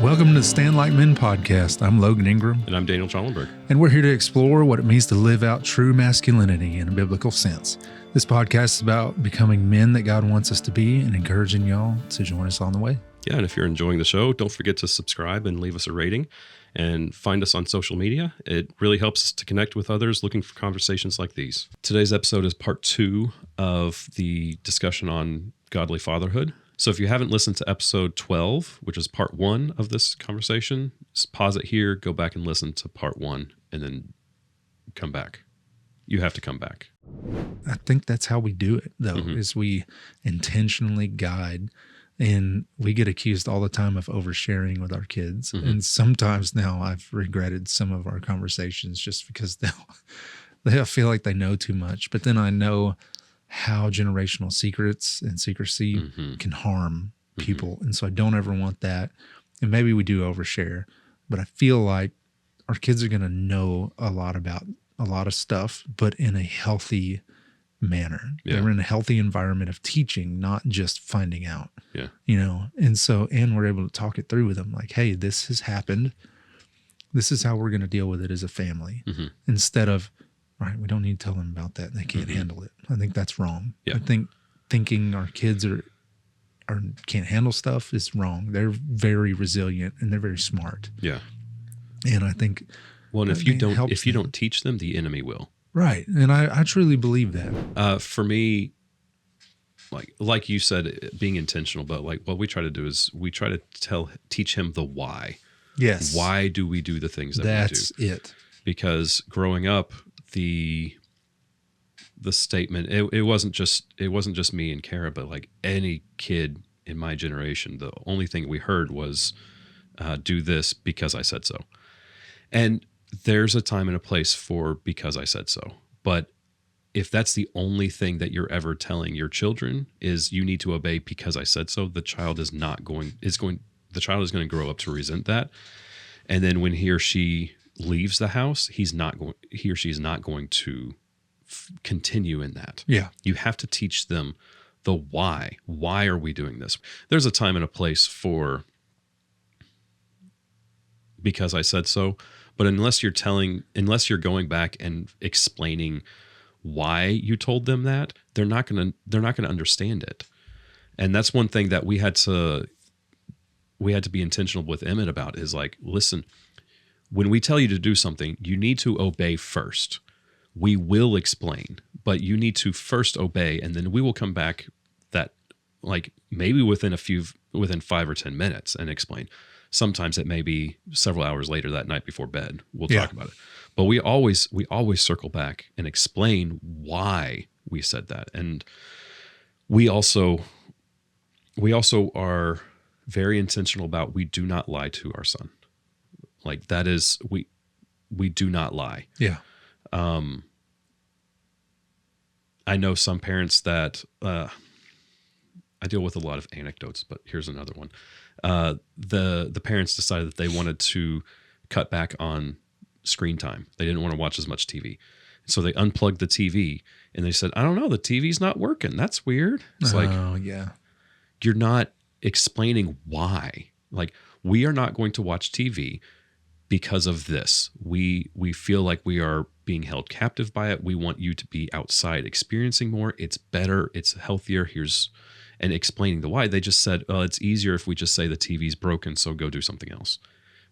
Welcome to the Stand Like Men podcast. I'm Logan Ingram. And I'm Daniel Schallenberg. And we're here to explore what it means to live out true masculinity in a biblical sense. This podcast is about becoming men that God wants us to be and encouraging y'all to join us on the way. Yeah, and if you're enjoying the show, don't forget to subscribe and leave us a rating and find us on social media. It really helps us to connect with others looking for conversations like these. Today's episode is part 2 of the discussion on godly fatherhood. So if you haven't listened to episode 12, which is part 1 of this conversation, just pause it here, go back and listen to part 1, and then come back. You have to come back. I think that's how we do it, though, is we intentionally guide. And we get accused all the time of oversharing with our kids. And sometimes now I've regretted some of our conversations just because they'll feel like they know too much. But then I know how generational secrets and secrecy can harm people. And so I don't ever want that. And maybe we do overshare, but I feel like our kids are going to know a lot about a lot of stuff, but in a healthy manner. Yeah. They're in a healthy environment of teaching, not just finding out. Yeah. You know, and we're able to talk it through with them like, hey, this has happened. This is how we're going to deal with it as a family. Instead of, right, we don't need to tell them about that. They can't handle it. I think that's wrong. Yeah. I think thinking our kids are can't handle stuff is wrong. They're very resilient and they're very smart. Yeah. And I think, well, and if you don't teach them, the enemy will. Right. And I truly believe that. For me, like you said, being intentional, but like what we try to do is we try to teach him the why. Yes. Why do we do the things that we do? That's it. Because growing up, the statement, it wasn't just me and Kara, but like any kid in my generation, the only thing we heard was do this because I said so. And there's a time and a place for because I said so. But if that's the only thing that you're ever telling your children is you need to obey because I said so, the child is going to grow up to resent that. And then when he or she leaves the house, he or she is not going to continue in that. Yeah. You have to teach them the why. Why are we doing this? There's a time and a place for because I said so. But unless you're going back and explaining why you told them that, they're not going to understand it. And that's one thing that we had to be intentional with Emmett about is like, listen, when we tell you to do something, you need to obey first. We will explain, but you need to first obey, and then we will come back that like maybe within 5 or 10 minutes and explain. Sometimes it may be several hours later that night before bed. We'll talk about it. But we always circle back and explain why we said that. And we also are very intentional about we do not lie to our son. Like that is we do not lie. Yeah. I know some parents that I deal with a lot of anecdotes, but here's another one. The parents decided that they wanted to cut back on screen time. They didn't want to watch as much TV. So they unplugged the TV and they said, I don't know, the TV's not working. That's weird. It's yeah. You're not explaining why. Like, we are not going to watch TV because of this. We feel like we are being held captive by it. We want you to be outside experiencing more. It's better. It's healthier. And explaining the why. They just said, well, it's easier if we just say the TV's broken, so go do something else.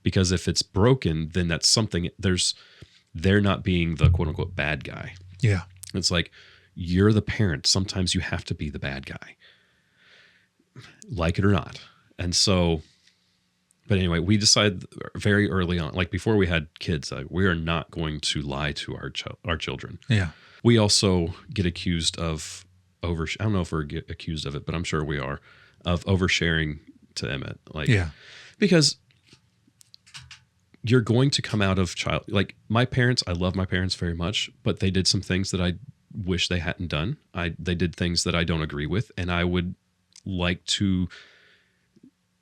Because if it's broken, then that's something, they're not being the quote unquote bad guy. Yeah. It's like, you're the parent. Sometimes you have to be the bad guy. Like it or not. And so, but anyway, we decided very early on, like before we had kids, we are not going to lie to our children. Yeah. We also get accused of I don't know if we're accused of it, but I'm sure we are, of oversharing to Emmett. Like, yeah. Because you're going to come out of like my parents, I love my parents very much, but they did some things that I wish they hadn't done. They did things that I don't agree with, and I would like to,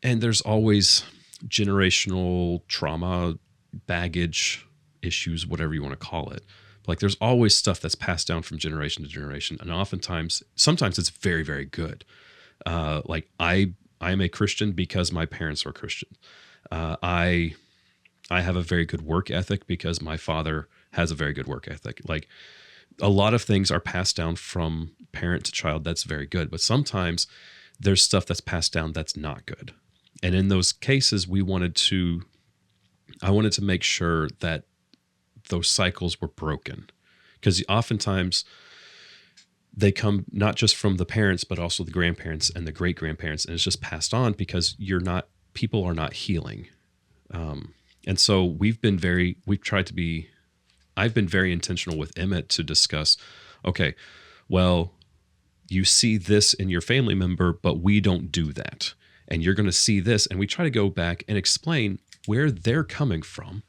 and there's always generational trauma, baggage issues, whatever you want to call it. Like there's always stuff that's passed down from generation to generation. And sometimes it's very, very good. Like I am a Christian because my parents were Christian. I have a very good work ethic because my father has a very good work ethic. Like a lot of things are passed down from parent to child. That's very good. But sometimes there's stuff that's passed down that's not good. And in those cases, I wanted to make sure that those cycles were broken, because oftentimes they come not just from the parents, but also the grandparents and the great grandparents. And it's just passed on because people are not healing. And so I've been very intentional with Emmett to discuss, okay, well, you see this in your family member, but we don't do that. And you're going to see this. And we try to go back and explain where they're coming from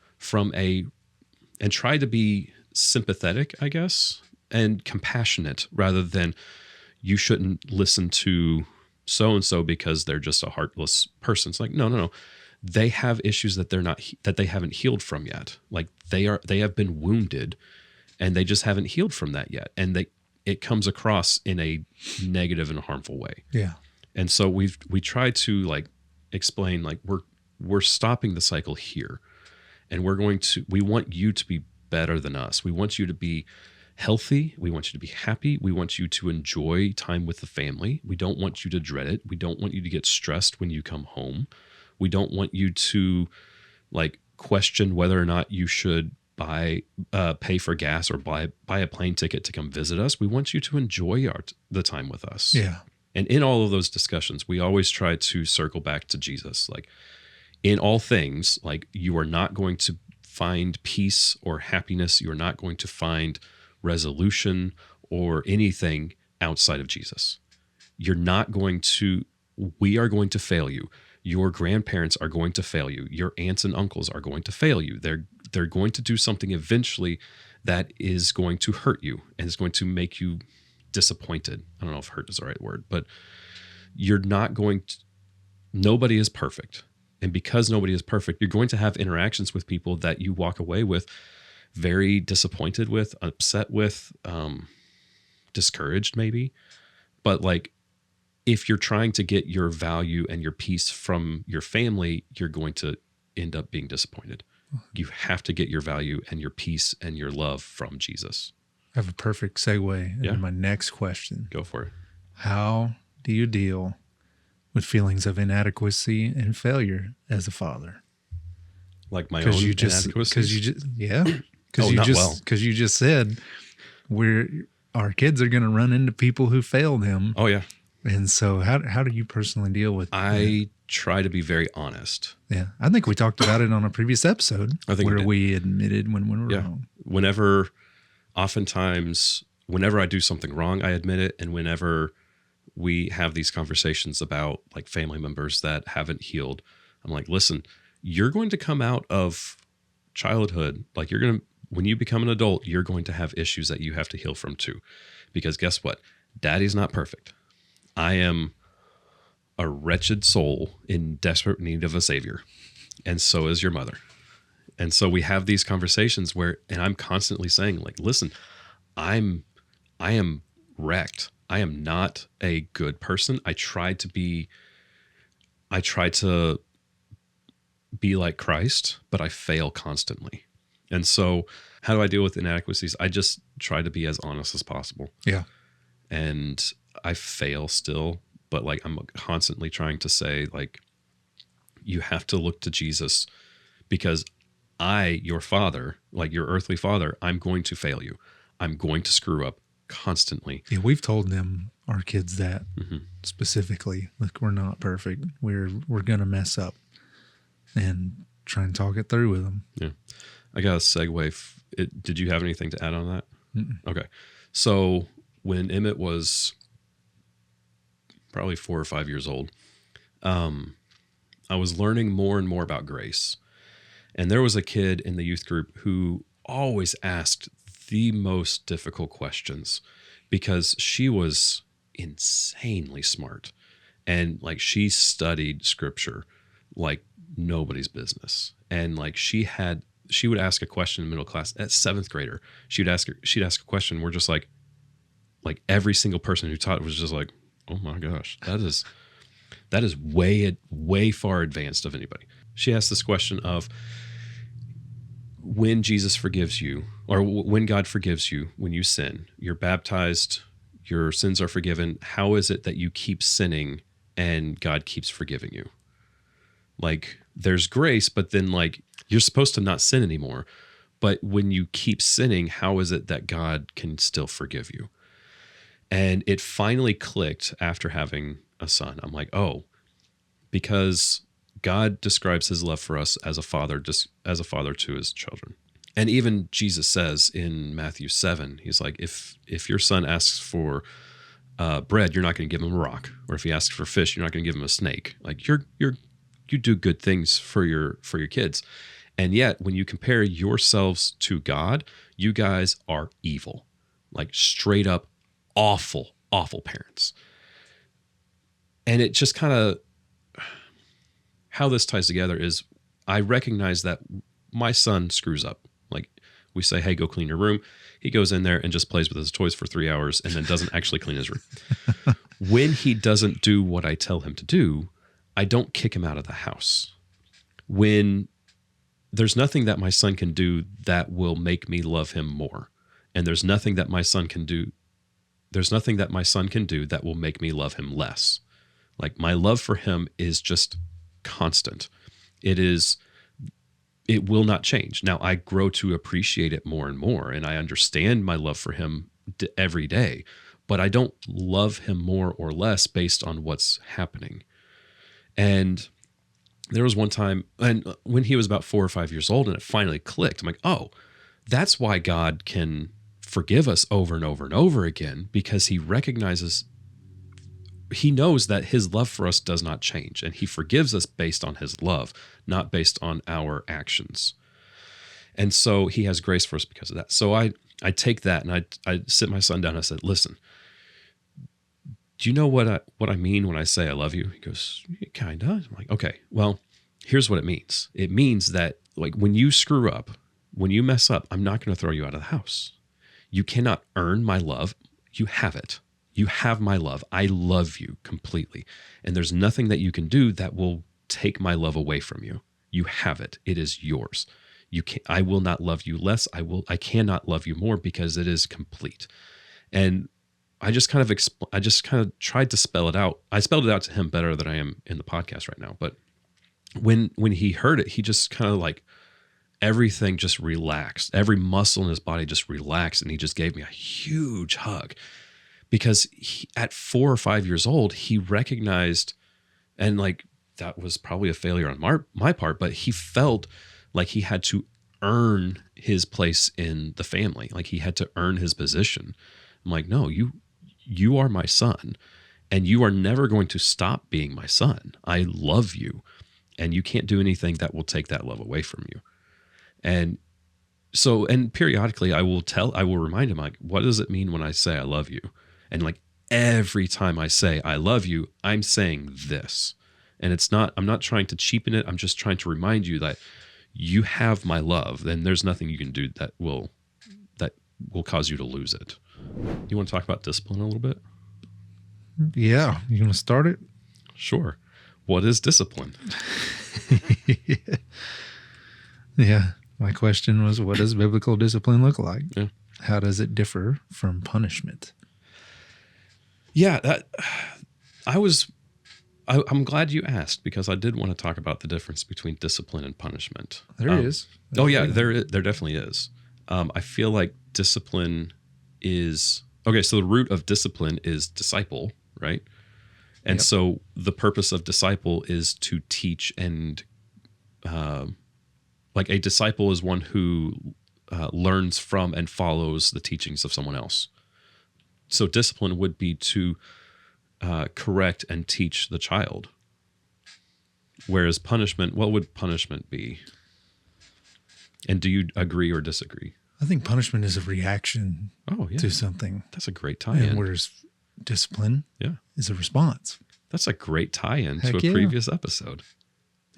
and try to be sympathetic, I guess, and compassionate rather than you shouldn't listen to so-and-so because they're just a heartless person. It's like, no. They have issues that they haven't healed from yet. Like they have been wounded and they just haven't healed from that yet. And it comes across in a negative and harmful way. Yeah. And so we try to like explain, like we're stopping the cycle here, and we want you to be better than us. We want you to be healthy. We want you to be happy. We want you to enjoy time with the family. We don't want you to dread it. We don't want you to get stressed when you come home. We don't want you to like question whether or not you should pay for gas or buy a plane ticket to come visit us. We want you to enjoy the time with us. Yeah. And in all of those discussions, we always try to circle back to Jesus. Like in all things, like you are not going to find peace or happiness. You are not going to find resolution or anything outside of Jesus. We are going to fail you. Your grandparents are going to fail you. Your aunts and uncles are going to fail you. They're going to do something eventually that is going to hurt you and is going to make you disappointed. I don't know if hurt is the right word, but nobody is perfect. And because nobody is perfect, you're going to have interactions with people that you walk away with very disappointed with, upset with, discouraged maybe. But like, if you're trying to get your value and your peace from your family, you're going to end up being disappointed. You have to get your value and your peace and your love from Jesus. I have a perfect segue into my next question. Go for it. How do you deal with feelings of inadequacy and failure as a father? Like my own inadequacy? Because you just said our kids are going to run into people who failed them. Oh, yeah. And so how do you personally deal with I try to be very honest. Yeah. I think we talked about it on a previous episode where we admitted when we were wrong. Oftentimes, whenever I do something wrong, I admit it. And whenever we have these conversations about like family members that haven't healed, I'm like, listen, you're going to come out of childhood. Like when you become an adult, you're going to have issues that you have to heal from too. Because guess what? Daddy's not perfect. I am a wretched soul in desperate need of a savior. And so is your mother. And so we have these conversations and I'm constantly saying like, listen, I am wrecked. I am not a good person. I try to be like Christ, but I fail constantly. And so how do I deal with inadequacies? I just try to be as honest as possible. Yeah. And I fail still, but like I'm constantly trying to say like, you have to look to Jesus because your father, like your earthly father, I'm going to fail you. I'm going to screw up constantly. Yeah, we've told our kids that specifically. Like we're not perfect. We're going to mess up, and try and talk it through with them. Yeah, I got a segue. Did you have anything to add on that? Mm-mm. Okay, so when Emmett was probably 4 or 5 years old, I was learning more and more about grace. And there was a kid in the youth group who always asked the most difficult questions because she was insanely smart. And like she studied scripture like nobody's business. And like she would ask a question in middle class at 7th grader. She'd ask a question. We're just like every single person who taught was just like, oh my gosh, that is way far advanced of anybody. She asked this question of, when Jesus forgives you, or when God forgives you, when you sin, you're baptized, your sins are forgiven. How is it that you keep sinning and God keeps forgiving you? Like, there's grace, but then like you're supposed to not sin anymore. But when you keep sinning, how is it that God can still forgive you? And it finally clicked after having a son. I'm like, oh, because God describes his love for us as a father, just as a father to his children. And even Jesus says in Matthew 7, he's like, if your son asks for bread, you're not going to give him a rock. Or if he asks for fish, you're not going to give him a snake. Like you do good things for your kids. And yet when you compare yourselves to God, you guys are evil, like straight up awful, awful parents. And it just kind of, how this ties together is I recognize that my son screws up. Like we say, hey, go clean your room. He goes in there and just plays with his toys for 3 hours and then doesn't actually clean his room. When he doesn't do what I tell him to do, I don't kick him out of the house. When there's nothing that my son can do that will make me love him more. And there's nothing that my son can do. There's nothing that my son can do that will make me love him less. Like my love for him is just constant. It will not change. Now I grow to appreciate it more and more, and I understand my love for him every day, but I don't love him more or less based on what's happening. And there was one time, and when he was about 4 or 5 years old, and it finally clicked. I'm like, oh, that's why God can forgive us over and over and over again, because he recognizes, he knows that his love for us does not change, and he forgives us based on his love, not based on our actions. And so he has grace for us because of that. So I take that and I sit my son down and I said, listen, do you know what I mean when I say I love you? He goes, yeah, kind of. I'm like, okay, well, here's what it means. It means that like when you screw up, when you mess up, I'm not going to throw you out of the house. You cannot earn my love. You have it. You have my love. I love you completely. And there's nothing that you can do that will take my love away from you. You have it. It is yours. I will not love you less. I cannot love you more because it is complete. And I just kind of tried to spell it out. I spelled it out to him better than I am in the podcast right now. But when he heard it, he just kind of like everything just relaxed. Every muscle in his body just relaxed. And he just gave me a huge hug. Because at 4 or 5 years old, he recognized, and like that was probably a failure on my part, but he felt like he had to earn his place in the family. Like he had to earn his position. I'm like, no, you are my son, and you are never going to stop being my son. I love you, and you can't do anything that will take that love away from you. And so, and periodically I will remind him, like, what does it mean when I say I love you? And like every time I say I love you, I'm saying this. And I'm not trying to cheapen it. I'm just trying to remind you that you have my love, and there's nothing you can do that will cause you to lose it. You want to talk about discipline a little bit? Yeah. You want to start it? Sure. What is discipline? Yeah. My question was, what does biblical discipline look like? Yeah. How does it differ from punishment? Yeah, I'm glad you asked, because I did want to talk about the difference between discipline and punishment. There is. There definitely is. I feel like discipline is, okay, so the root of discipline is disciple, right? And so the purpose of disciple is to teach, and like a disciple is one who learns from and follows the teachings of someone else. So discipline would be to correct and teach the child. Whereas punishment, what would punishment be? And do you agree or disagree? I think punishment is a reaction to something. That's a great tie-in. Whereas discipline is a response. That's a great tie-in to a previous episode.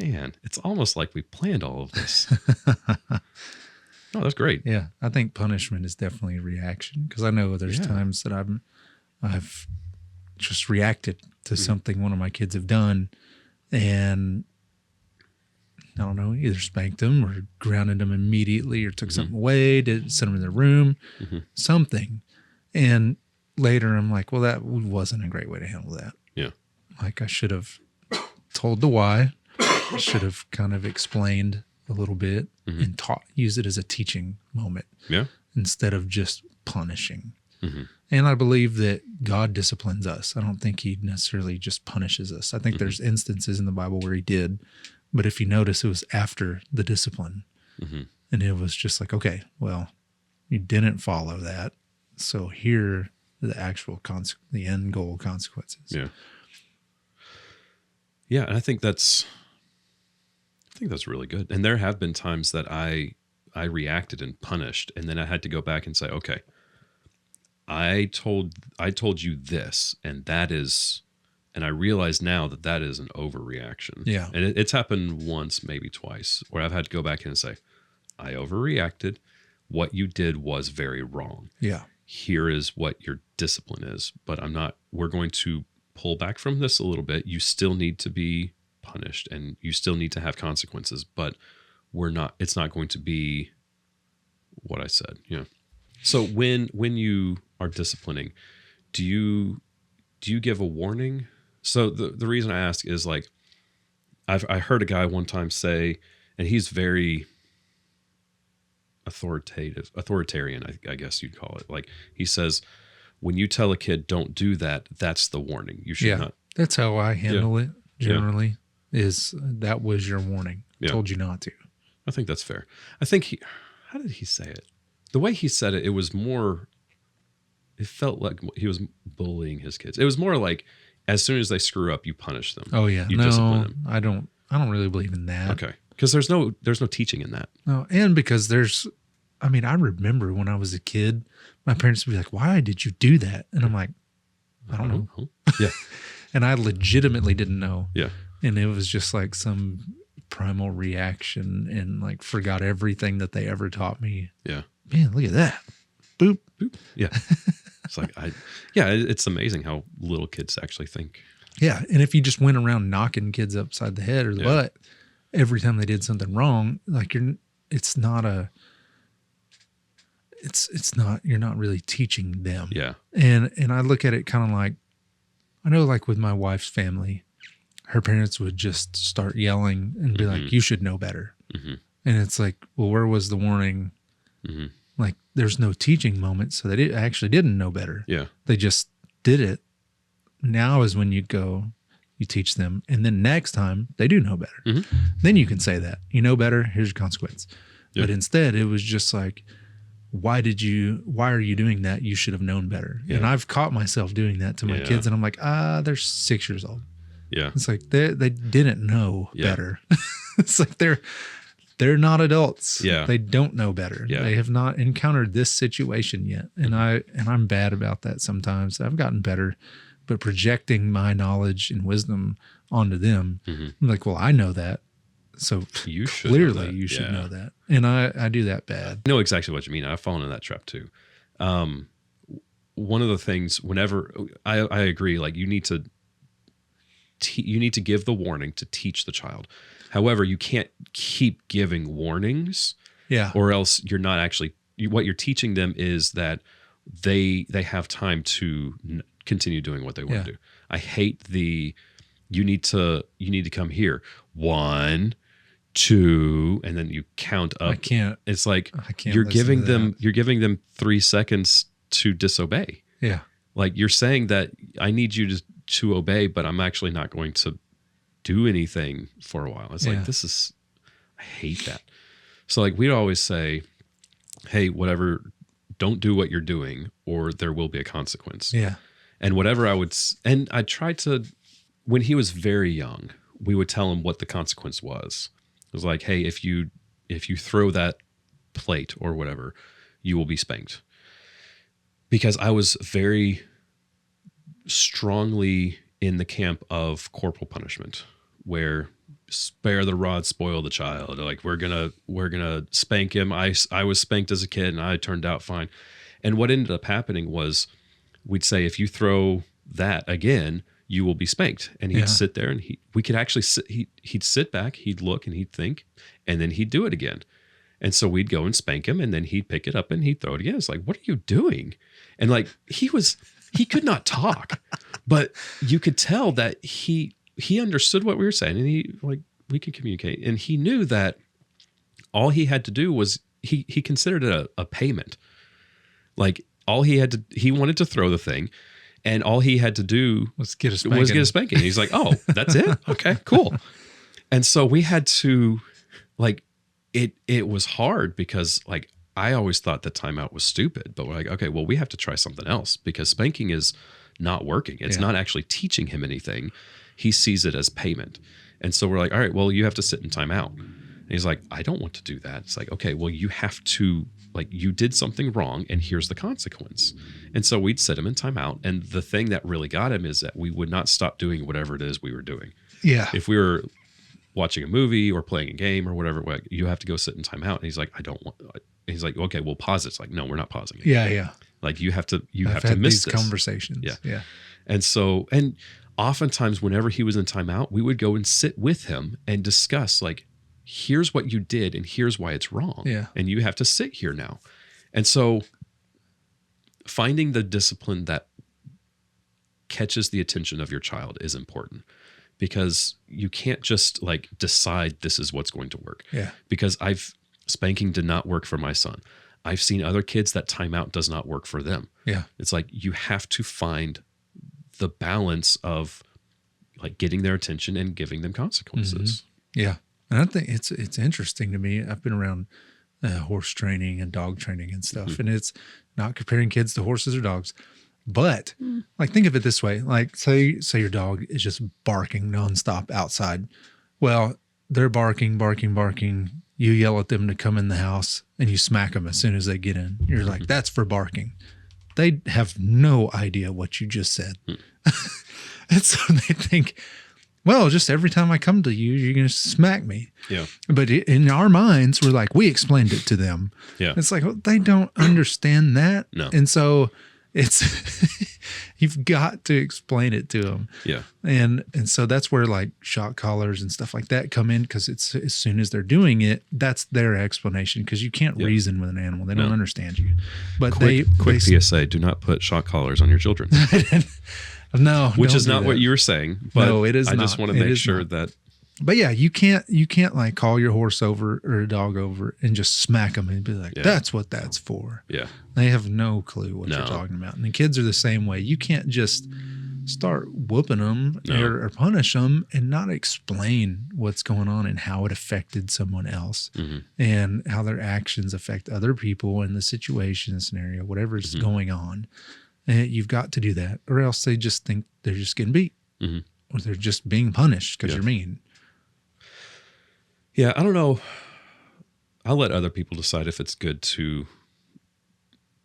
Man, it's almost like we planned all of this. No, that's great. Yeah, I think punishment is definitely a reaction, because I know there's times that I've just reacted to something one of my kids have done, and I don't know, either spanked them or grounded them immediately or took something away, sent them in their room, something. And later I'm like, well, that wasn't a great way to handle that. Yeah. Like I should have told the why, should have kind of explained a little bit and use it as a teaching moment instead of just punishing. And I believe that God disciplines us. I don't think he necessarily just punishes us. I think there's instances in the Bible where he did, but if you notice, it was after the discipline. And it was just like, okay, well, you didn't follow that. So here are the actual the end goal consequences. Yeah. Yeah. And I think that's really good. And there have been times that I reacted and punished, and then I had to go back and say, okay, I told you this, and that is, and I realize now that is an overreaction. Yeah. And it's happened once, maybe twice, where I've had to go back and say, I overreacted. What you did was very wrong. Yeah. Here is what your discipline is, but we're going to pull back from this a little bit. You still need to be punished and you still need to have consequences, but it's not going to be what I said. Yeah. So when you are disciplining, do you give a warning? So the reason I ask is like, I heard a guy one time say, and he's very authoritarian, I guess you'd call it. Like he says, when you tell a kid don't do that, that's the warning. You should not. That's how I handle it generally. Is that was your warning? Told you not to. I think that's fair. I think how did he say it? The way he said it, it felt like he was bullying his kids. It was more like, as soon as they screw up, you punish them. Oh yeah. You discipline them. I don't really believe in that. Okay. Because there's no teaching in that. No, and because I remember when I was a kid, my parents would be like, why did you do that? And I'm like, I don't know. Yeah. And I legitimately didn't know. Yeah. And it was just like some primal reaction and like forgot everything that they ever taught me. Yeah. Man, look at that. Boop. Boop. Yeah. It's like, it's amazing how little kids actually think. Yeah. And if you just went around knocking kids upside the head or the butt every time they did something wrong, like you're not really teaching them. Yeah. And I look at it kind of like, I know like with my wife's family, her parents would just start yelling and be like, you should know better. And it's like, well, where was the warning? Like there's no teaching moment. So they actually didn't know better. Yeah. They just did it. Now is when you teach them. And then next time they do know better. Then you can say that, you know better, here's your consequence. Yeah. But instead it was just like, why are you doing that? You should have known better. Yeah. And I've caught myself doing that to my kids and I'm like, they're 6 years old. Yeah. It's like they didn't know better. It's like they're not adults. Yeah. They don't know better. Yeah. They have not encountered this situation yet. And I'm bad about that sometimes. I've gotten better, but projecting my knowledge and wisdom onto them, I'm like, well, I know that. So you should clearly you should know that. And I do that bad. I know exactly what you mean. I've fallen in that trap too. One of the things whenever I agree, like you need to give the warning to teach the child. However, you can't keep giving warnings, or else you're not actually. What you're teaching them is that they have time to continue doing what they want to do. I hate you need to come here 1, 2, and then you count up. I can't. It's like you're giving them 3 seconds to disobey. Yeah, like you're saying that I need you to obey, but I'm actually not going to do anything for a while. It's like, I hate that. So like we'd always say, hey, whatever, don't do what you're doing or there will be a consequence. Yeah. And whatever I tried to, when he was very young, we would tell him what the consequence was. It was like, hey, if you throw that plate or whatever, you will be spanked. Because I was very strongly in the camp of corporal punishment, where spare the rod, spoil the child. Like we're gonna spank him. I was spanked as a kid and I turned out fine. And what ended up happening was we'd say, if you throw that again, you will be spanked. And he'd Yeah. sit there and we could actually sit, he'd sit back, he'd look and he'd think, and then he'd do it again. And so we'd go and spank him, and then he'd pick it up and he'd throw it again. It's like, what are you doing? And like, he could not talk, but you could tell that he understood what we were saying, and we could communicate, and he knew that all he had to do was he considered it a payment. Like he wanted to throw the thing, and all he had to do was get a spanking. He's like, oh, that's it? Okay, cool. And so we had to, like, it was hard because, like, I always thought that timeout was stupid, but we're like, okay, well, we have to try something else because spanking is not working. It's not actually teaching him anything. He sees it as payment. And so we're like, all right, well, you have to sit in timeout. And he's like, I don't want to do that. It's like, okay, well, you have to, like, you did something wrong and here's the consequence. And so we'd sit him in timeout. And the thing that really got him is that we would not stop doing whatever it is we were doing. Yeah. If we were watching a movie or playing a game or whatever, like, you have to go sit in timeout. And he's like, I don't want. He's like, okay, we'll pause it. It's like, no, we're not pausing it. Yeah. Like, you have to had miss these this conversations. Yeah. And so, and oftentimes whenever he was in timeout, we would go and sit with him and discuss, like, here's what you did and here's why it's wrong. Yeah. And you have to sit here now. And so finding the discipline that catches the attention of your child is important, because you can't just, like, decide this is what's going to work. Yeah. Because spanking did not work for my son. I've seen other kids that timeout does not work for them. Yeah. It's like, you have to find the balance of, like, getting their attention and giving them consequences. Mm-hmm. Yeah. And I think it's interesting to me. I've been around horse training and dog training and stuff, and it's not comparing kids to horses or dogs, but like, think of it this way. Like, say your dog is just barking nonstop outside. Well, they're barking. You yell at them to come in the house and you smack them as soon as they get in. You're like, that's for barking. They have no idea what you just said. And so they think, well, just every time I come to you, you're going to smack me. Yeah. But in our minds, we're like, we explained it to them. Yeah. It's like, well, they don't understand that. No. And so it's, you've got to explain it to them. Yeah. And so that's where, like, shock collars and stuff like that come in, because it's, as soon as they're doing it, that's their explanation, because you can't reason with an animal. They don't understand you. But quick PSA, do not put shock collars on your children. No, which is not what you were saying. But no, it is I not. just want to make sure that. But yeah, you can't like call your horse over or a dog over and just smack them and be like, that's what that's for. Yeah. They have no clue what you're talking about. And the kids are the same way. You can't just start whooping them or punish them and not explain what's going on and how it affected someone else and how their actions affect other people in the situation, scenario, whatever is going on. And you've got to do that, or else they just think they're just getting beat or they're just being punished because you're mean. Yeah, I don't know. I'll let other people decide if it's good to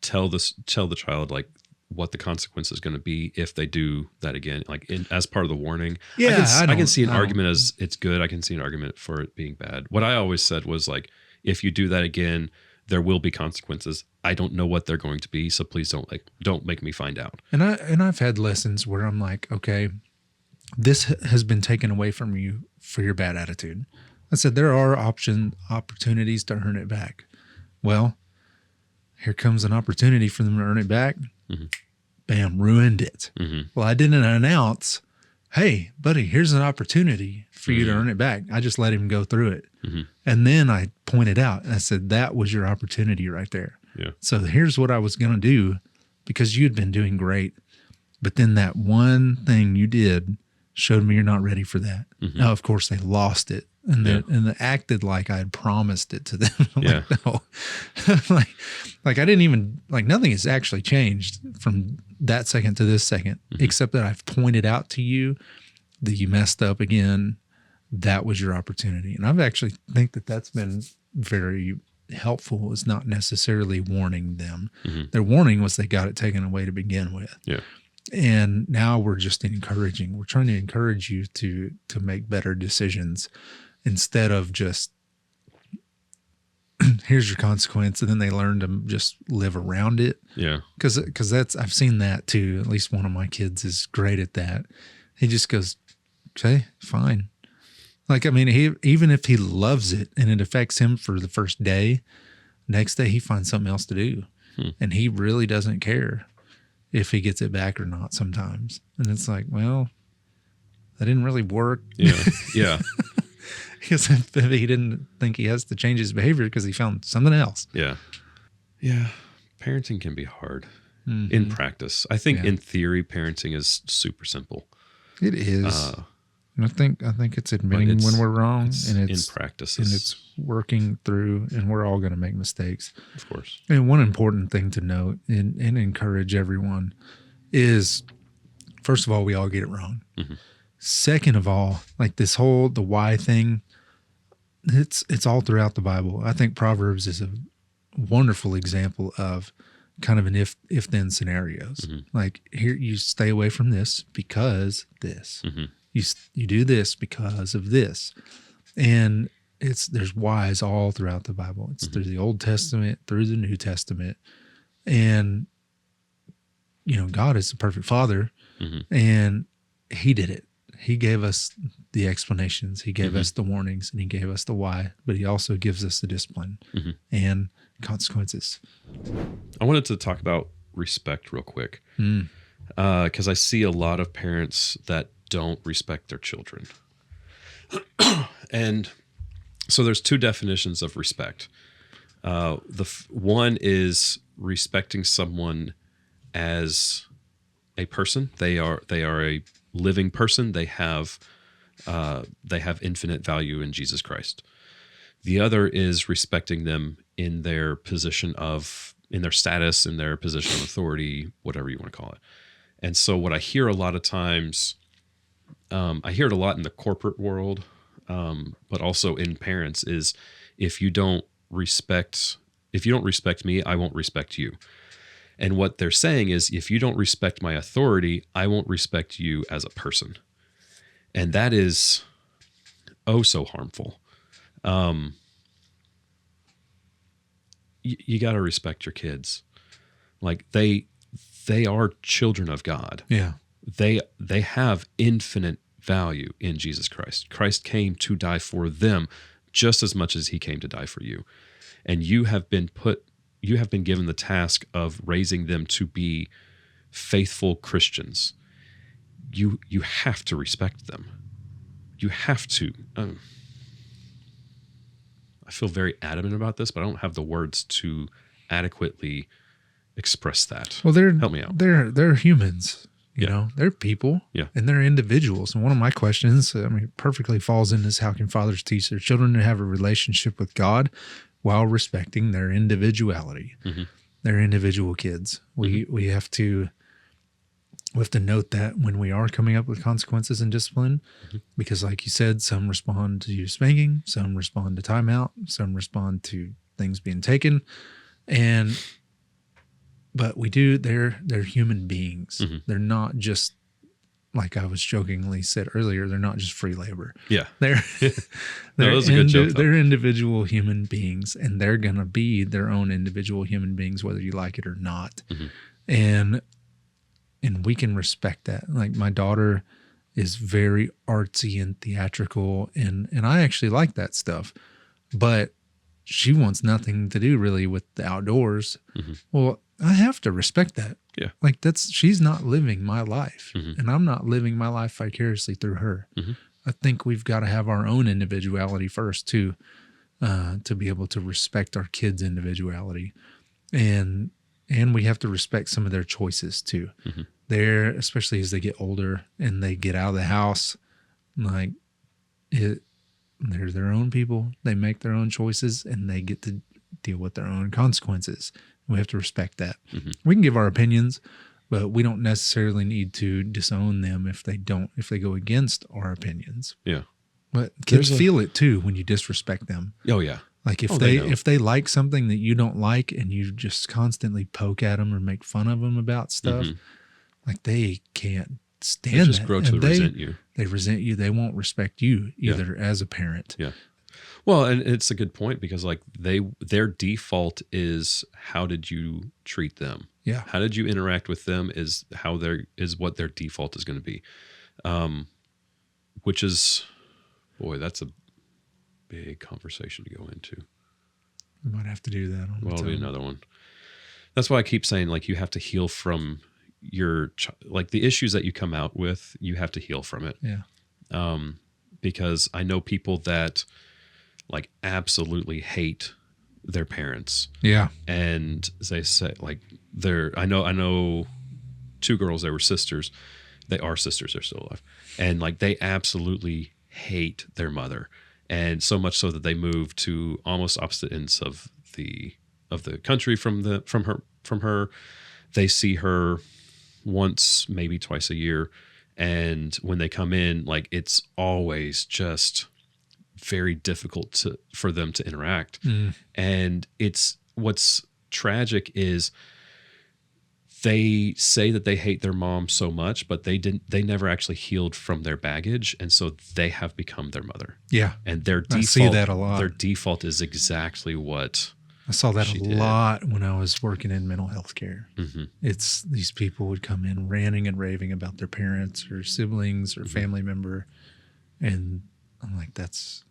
tell the child, like, what the consequence is going to be if they do that again, like, as part of the warning. Yeah, I can see an argument as it's good. I can see an argument for it being bad. What I always said was, like, if you do that again, there will be consequences. I don't know what they're going to be, so please don't make me find out. And I've had lessons where I'm like, okay, this has been taken away from you for your bad attitude. I said, there are opportunities to earn it back. Well, here comes an opportunity for them to earn it back. Bam, ruined it. Well, I didn't announce, hey, buddy, here's an opportunity for you to earn it back. I just let him go through it. And then I pointed out, and I said, that was your opportunity right there. Yeah. So here's what I was going to do, because you had been doing great. But then that one thing you did showed me you're not ready for that. Now, of course, they lost it. And they acted like I had promised it to them. Like, no. like I didn't even, like, nothing has actually changed from that second to this second, except that I've pointed out to you that you messed up again. That was your opportunity. And I've actually think that that's been very helpful, is not necessarily warning them. Their warning was they got it taken away to begin with. Yeah. And now we're just encouraging. We're trying to encourage you to make better decisions, instead of just, here's your consequence, and then they learn to just live around it. Yeah. Because I've seen that too. At least one of my kids is great at that. He just goes, okay, fine. Like, I mean, even if he loves it and it affects him for the first day, next day he finds something else to do. And he really doesn't care if he gets it back or not sometimes. And it's like, well, that didn't really work. Yeah. Yeah. Because he didn't think he has to change his behavior because he found something else. Yeah. Yeah. Parenting can be hard in practice. I think in theory, parenting is super simple. It is. And I think it's admitting when we're wrong, and it's in practice, and it's working through, and we're all going to make mistakes, of course. And one important thing to note and encourage everyone is, first of all, we all get it wrong. Second of all, like the why thing, it's all throughout the Bible. I think Proverbs is a wonderful example of kind of an if then scenarios. Like, here, you stay away from this because this. You do this because of this. And there's whys all throughout the Bible. It's through the Old Testament, through the New Testament. And, God is the perfect Father, and he did it. He gave us the explanations. He gave us the warnings, and he gave us the why, but he also gives us the discipline and consequences. I wanted to talk about respect real quick, because I see a lot of parents that don't respect their children. And so there's two definitions of respect. One is respecting someone as a person. They are a living person. They have infinite value in Jesus Christ. The other is respecting them in their position in their status, in their position of authority, whatever you want to call it. And so what I hear a lot of times, I hear it a lot in the corporate world, but also in parents, is if you don't respect me, I won't respect you. And what they're saying is, if you don't respect my authority, I won't respect you as a person. And that is so harmful. You got to respect your kids. Like, they are children of God. Yeah. They have infinite value in Jesus Christ. Christ came to die for them just as much as he came to die for you. And you have been given the task of raising them to be faithful Christians. You have to respect them. You have to. I feel very adamant about this, but I don't have the words to adequately express that. Well, help me out. They're humans. They're people, and they're individuals. And one of my questions, perfectly falls in this: how can fathers teach their children to have a relationship with God while respecting their individuality, their individual kids? We have to note that when we are coming up with consequences and discipline, because, like you said, some respond to spanking, some respond to timeout, some respond to things being taken, but they're human beings. They're not just, like I was jokingly said earlier, they're not just free labor. Yeah. They're that was a good joke, though. They're individual human beings, and they're going to be their own individual human beings, whether you like it or not. And we can respect that. Like, my daughter is very artsy and theatrical, and I actually like that stuff, but she wants nothing to do really with the outdoors. Well, I have to respect that. Yeah. Like, she's not living my life, and I'm not living my life vicariously through her. I think we've got to have our own individuality first to be able to respect our kids' individuality. And we have to respect some of their choices too. Especially as they get older and they get out of the house, like, they're their own people. They make their own choices, and they get to deal with their own consequences. We have to respect that. We can give our opinions, but we don't necessarily need to disown them if they go against our opinions. Yeah. But kids feel it too when you disrespect them. Oh yeah. Like, if they like something that you don't like, and you just constantly poke at them or make fun of them about stuff, like, they can't stand that. They just grow to resent you. They resent you. They won't respect you either as a parent. Yeah. Well, and it's a good point, because, like, their default is, how did you treat them? Yeah. How did you interact with them is what their default is going to be. Which is, boy, that's a big conversation to go into. We might have to do that. It'll be another one. That's why I keep saying, like, you have to heal from like the issues that you come out with, you have to heal from it. Yeah. Because I know people that like absolutely hate their parents. Yeah. And they say like I know two girls that were sisters. They are sisters, they're still alive. And like they absolutely hate their mother. And so much so that they moved to almost opposite ends of the country from her. They see her once, maybe twice a year. And when they come in, like it's always just very difficult for them to interact. And what's tragic is they say that they hate their mom so much, but they never actually healed from their baggage. And so they have become their mother. Yeah. And their default, I see that a lot. Their default is exactly what I saw that a did. lot when I was working in mental health care. It's these people would come in ranting and raving about their parents or siblings or family member. And I'm like, that's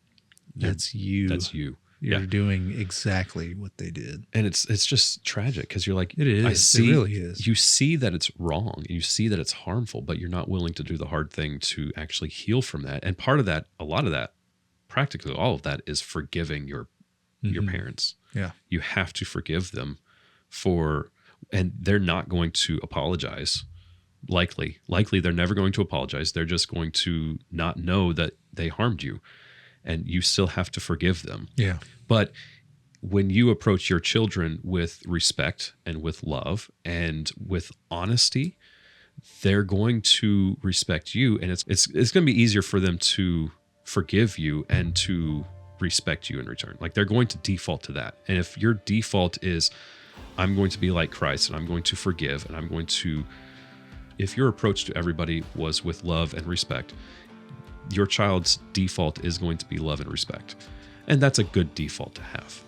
you. That's you. You're doing exactly what they did. And it's just tragic because you're like, it is. It really is. You see that it's wrong. You see that it's harmful, but you're not willing to do the hard thing to actually heal from that. And part of that, a lot of that, practically all of that is forgiving your parents. Yeah. You have to forgive them and they're not going to apologize. Likely they're never going to apologize. They're just going to not know that they harmed you. And you still have to forgive them. Yeah. But when you approach your children with respect and with love and with honesty, they're going to respect you. And it's going to be easier for them to forgive you and to respect you in return. Like they're going to default to that. And if your default is, I'm going to be like Christ and I'm going to forgive and if your approach to everybody was with love and respect, your child's default is going to be love and respect. And that's a good default to have.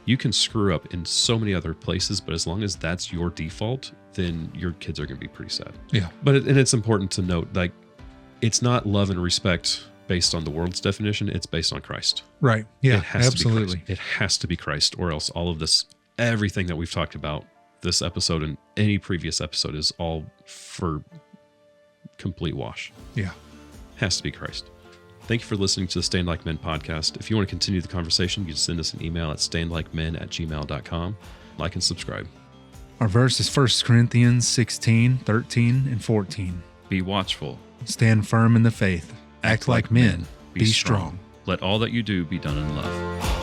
You can screw up in so many other places, but as long as that's your default, then your kids are going to be pretty sad. Yeah. But it's important to note, like, it's not love and respect based on the world's definition. It's based on Christ. Right. Yeah, it has absolutely. To be Christ. It has to be Christ, or else all of this, everything that we've talked about this episode and any previous episode is all for complete wash. Yeah. Has to be Christ. Thank you for listening to the Stand Like Men podcast. If you want to continue the conversation, you can send us an email at standlikemen@gmail.com. Like and subscribe. Our verse is 1 Corinthians 16, 13, and 14. Be watchful. Stand firm in the faith. Act like men. Be strong. Let all that you do be done in love.